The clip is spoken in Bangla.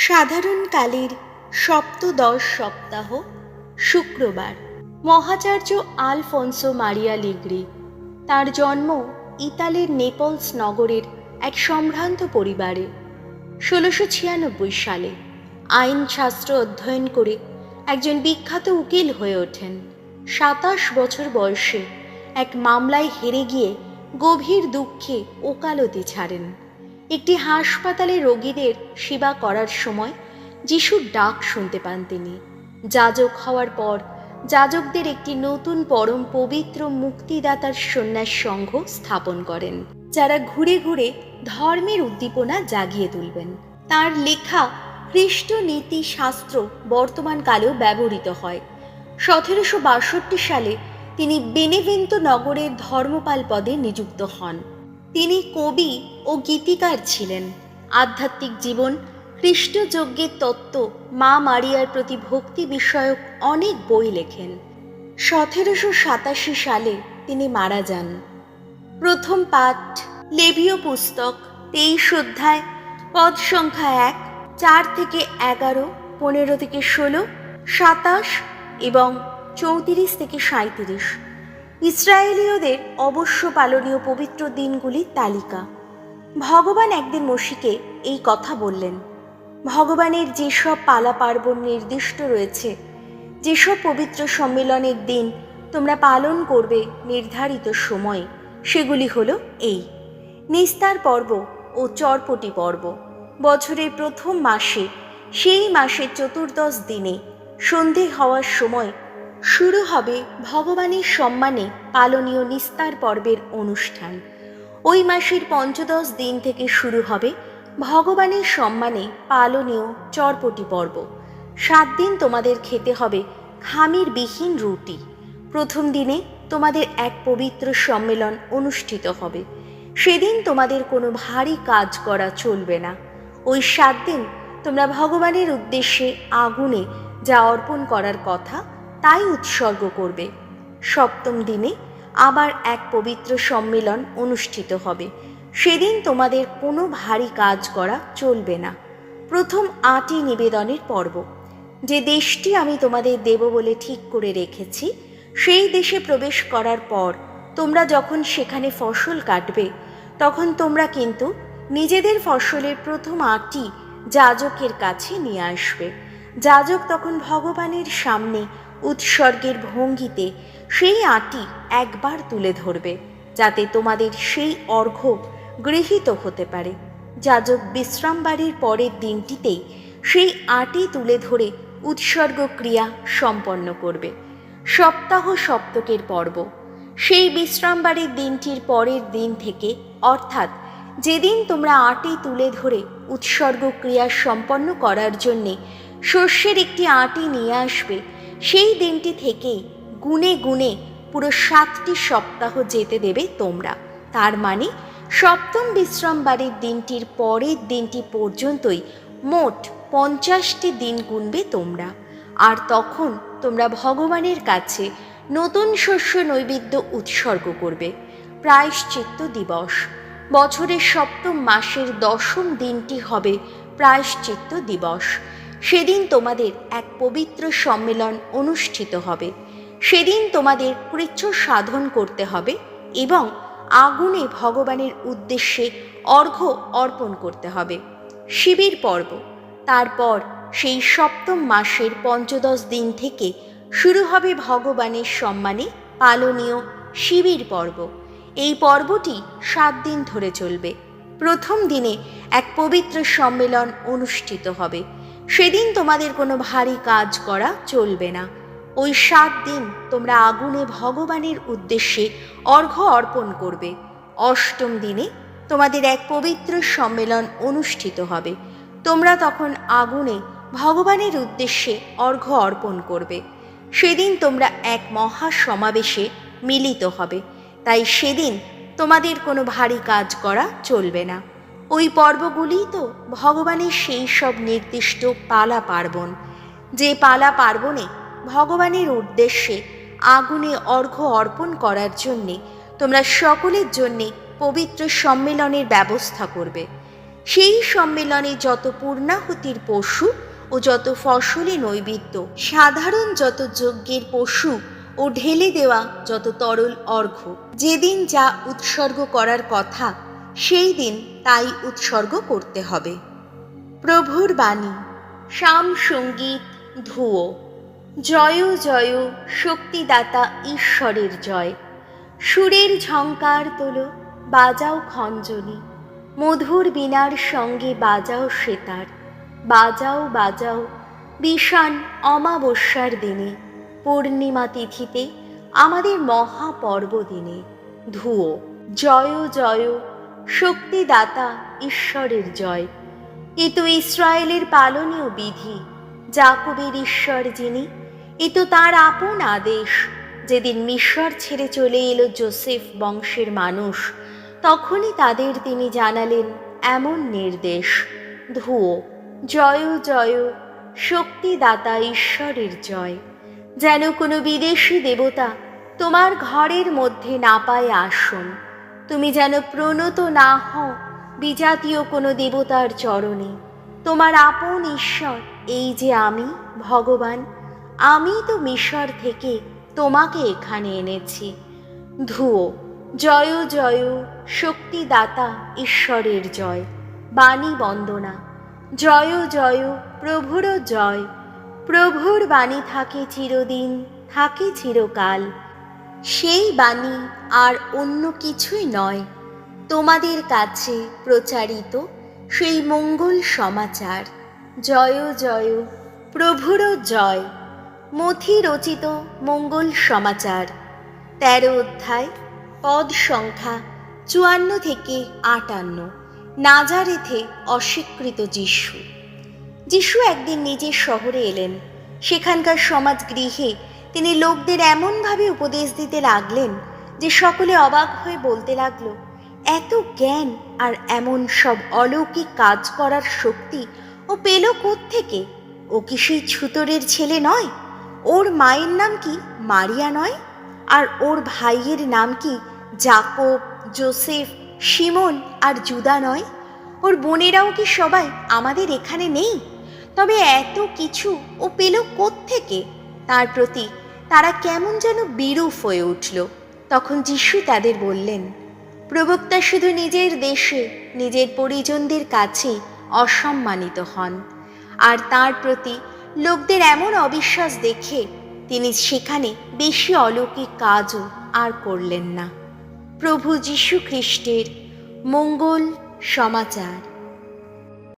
সাধারণকালের সপ্তদশ সপ্তাহ শুক্রবার। মহাচার্য আলফোনসো মারিয়া লিগ্রি। তার জন্ম ইতালির নেপলস নগরের এক সম্ভ্রান্ত পরিবারে। 1696 সালে আইনশাস্ত্র অধ্যয়ন করে একজন বিখ্যাত উকিল হয়ে ওঠেন। 27 বছর বয়সে এক মামলায় হেরে গিয়ে গভীর দুঃখে ওকালতি ছাড়েন। একটি হাসপাতালে রোগীদের সেবা করার সময় যিশুর ডাক শুনতে পান তিনি। যাজক হওয়ার পর যাজকদের একটি নতুন পরম পবিত্র মুক্তিদাতার সন্ন্যাস সংঘ স্থাপন করেন, যারা ঘুরে ঘুরে ধর্মের উদ্দীপনা জাগিয়ে তুলবেন। তার লেখা খ্রিস্ট নীতি শাস্ত্র বর্তমান কালেও ব্যবহৃত হয়। 1762 সালে তিনি বেনেভেন্তো নগরের ধর্মপাল পদে নিযুক্ত হন। তিনি কবি ও গীতিকার ছিলেন। আধ্যাত্মিক জীবন, খ্রিস্টযজ্ঞের তত্ত্ব, মা মারিয়ার প্রতি ভক্তি বিষয়ক অনেক বই লেখেন। 1787 সালে তিনি মারা যান। প্রথম পাঠ লেবীয় পুস্তক 23 অধ্যায়, পদ সংখ্যা 1, 4 থেকে 11, 15 থেকে 16, 27 এবং 34 থেকে 37। ইসরায়েলীয়দের অবশ্য পালনীয় পবিত্র দিনগুলির তালিকা। ভগবান একদিন মসিকে এই কথা বললেন, ভগবানের যেসব পালা পার্বণ নির্দিষ্ট রয়েছে, যেসব পবিত্র সম্মেলনের দিন তোমরা পালন করবে নির্ধারিত সময়ে, সেগুলি হলো এই: নিস্তার পর্ব ও চরপটি পর্ব। বছরের প্রথম মাসে, সেই মাসের চতুর্দশ দিনে সন্ধে হওয়ার সময় শুরু হবে ভগবানের সম্মানে পালনীয় নিস্তার পর্বের অনুষ্ঠান। ওই মাসের পঞ্চদশ দিন থেকে শুরু হবে ভগবানের সম্মানে পালনীয় চরপটি পর্ব। 7 দিন তোমাদের খেতে হবে খামিরবিহীন রুটি। প্রথম দিনে তোমাদের এক পবিত্র সম্মেলন অনুষ্ঠিত হবে। সেদিন তোমাদের কোনো ভারী কাজ করা চলবে না। ওই 7 দিন তোমরা ভগবানের উদ্দেশ্যে আগুনে যা অর্পণ করার কথা তাই উৎসর্গ করবে। সপ্তম দিনে আবার এক পবিত্র সম্মেলন অনুষ্ঠিত হবে। সেদিন তোমাদের কোনো ভারী কাজ করা চলবে না। প্রথম আটি নিবেদনের পর্ব। যে দেশটি আমি তোমাদের দেব বলে ঠিক করে রেখেছি, সেই দেশে প্রবেশ করার পর তোমরা যখন সেখানে ফসল কাটবে, তখন তোমরা কিন্তু নিজেদের ফসলের প্রথম আটি যাজকের কাছে নিয়ে আসবে। যাজক তখন ভগবানের সামনে উৎসর্গের ভঙ্গিতে সেই আটি একবার তুলে ধরবে, যাতে তোমাদের সেই অর্ঘ্য গৃহীত হতে পারে। যাজক বিশ্রামবাড়ির পরের দিনটিতেই সেই আটি তুলে ধরে উৎসর্গ ক্রিয়া সম্পন্ন করবে। সপ্তাহ সপ্তকের পর্ব। সেই বিশ্রামবাড়ির দিনটির পরের দিন থেকে, অর্থাৎ যেদিন তোমরা আটি তুলে ধরে উৎসর্গ ক্রিয়া সম্পন্ন করার জন্যে শস্যের একটি আটি নিয়ে আসবে, সেই দিনটি থেকেই গুনে গুনে পুরো 7টি সপ্তাহ যেতে দেবে তোমরা। তার মানে সপ্তম বিশ্রামবাড়ির দিনটির পরের দিনটি পর্যন্তই মোট 50টি দিন গুনবে তোমরা। আর তখন তোমরা ভগবানের কাছে নতুন শস্য নৈবেদ্য উৎসর্গ করবে। প্রায়শ্চিত্ত দিবস। বছরের সপ্তম মাসের 10ম দিনটি হবে প্রায়শ্চিত্ত দিবস। সেদিন তোমাদের এক পবিত্র সম্মেলন অনুষ্ঠিত হবে। সেদিন তোমাদের কৃচ্ছ সাধন করতে হবে এবং আগুনে ভগবানের উদ্দেশ্যে অর্ঘ্য অর্পণ করতে হবে। শিবির পর্ব। তারপর সেই সপ্তম মাসের পঞ্চদশ দিন থেকে শুরু হবে ভগবানের সম্মানে পালনীয় শিবির পর্ব। এই পর্বটি 7 দিন ধরে চলবে। প্রথম দিনে এক পবিত্র সম্মেলন অনুষ্ঠিত হবে। সেদিন তোমাদের কোনো ভারী কাজ করা চলবে না। ওই 7 দিন তোমরা আগুনে ভগবানের উদ্দেশ্যে অর্ঘ্য অর্পণ করবে। অষ্টম দিনে তোমাদের এক পবিত্র সম্মেলন অনুষ্ঠিত হবে। তোমরা তখন আগুনে ভগবানের উদ্দেশ্যে অর্ঘ্য অর্পণ করবে। সেদিন তোমরা এক মহা সমাবেশে মিলিত হবে। তাই সেদিন তোমাদের কোনো ভারী কাজ করা চলবে না। ওই পর্বগুলিই তো ভগবানের সেই সব নির্দিষ্ট পালা পার্বণ, যে পালা পার্বণে ভগবানের উদ্দেশ্যে আগুনে অর্ঘ্য অর্পণ করার জন্যে তোমরা সকলের জন্যে পবিত্র সম্মেলনের ব্যবস্থা করবে। সেই সম্মেলনে যত পূর্ণাহুতির পশু ও যত ফসলে নৈবেদ্য, সাধারণ যত যজ্ঞের পশু ও ঢেলে দেওয়া যত তরল অর্ঘ্য, যেদিন যা উৎসর্গ করার কথা সেই দিন তাই উৎসর্গ করতে হবে। প্রভুর বাণী, শাম সঙ্গীত ধুয়ো। জয় জয় শক্তিদাতা ঈশ্বরের জয়। সুরের ঝঙ্কার তোলো, বাজাও খঞ্জনি, মধুর বীণার সঙ্গে বাজাও সেতার। বাজাও বাজাও বিষান অমাবস্যার দিনে, পূর্ণিমা তিথিতে আমাদের মহাপর্বদিনে। ধুয়ো। জয় জয় শক্তিদাতা ঈশ্বরের জয়। এ তো ইসরায়েলের পালনীয় বিধি, যাকবের ঈশ্বর যিনি, এ তো তাঁর আপন আদেশ। যেদিন মিশর ছেড়ে চলে এলো যোসেফ বংশের মানুষ, তখনই তাদের তিনি জানালেন এমন নির্দেশ। ধুয়ো। জয় জয় শক্তিদাতা ঈশ্বরের জয়। যেন কোনো বিদেশি দেবতা তোমার ঘরের মধ্যে না পায় আসন, তুমি যেন প্রণত না হও বিজাতীয় কোনো দেবতার চরণে। তোমার আপন ঈশ্বর এই যে আমি ভগবান, আমি তো মিশর থেকে তোমাকে এখানে এনেছি। ধুয়ো। জয় জয় শক্তিদাতা ঈশ্বরের জয়। বাণী বন্দনা। জয় জয় প্রভুর জয়। প্রভুর বাণী থাকে চিরদিন, থাকে চিরকাল। সেই বাণী আর অন্য কিছুই নয়, তোমাদের কাছে প্রচারিত সেই মঙ্গল সমাচার। জয় জয় প্রভুর জয়। মথি রচিত মঙ্গল সমাচার, 13 অধ্যায়, পদ সংখ্যা 54 থেকে 58। নাজারেথে অস্বীকৃত যিশু। যিশু একদিন নিজের শহরে এলেন। সেখানকার সমাজ গৃহে তিনি লোকদের এমনভাবে উপদেশ দিতে লাগলেন যে সকলে অবাক হয়ে বলতে লাগলো, এত জ্ঞান আর এমন সব অলৌকিক কাজ করার শক্তি ও পেল কোত্থেকে? ও কি সেই ছুতরের ছেলে নয়? ওর মায়ের নাম কি মারিয়া নয়? আর ওর ভাইয়ের নাম কি যাকব, যোসেফ, শিমন আর জুদা নয়? ওর বোনেরাও কি সবাই আমাদের এখানে নেই? তবে এত কিছু ও পেল কোত্থেকে? তার প্রতি তারা কেমন যেন বিরূপ হয়ে উঠল। তখন যিশু তাদের বললেন, প্রবক্তা শুধু নিজের দেশে নিজের পরিজনদের কাছে অসম্মানিত হন। আর তার প্রতি লোকদের এমন অবিশ্বাস দেখে তিনি সেখানে বেশি অলৌকিক কাজও আর করলেন না। প্রভু যীশু খ্রিস্টের মঙ্গল সমাচার।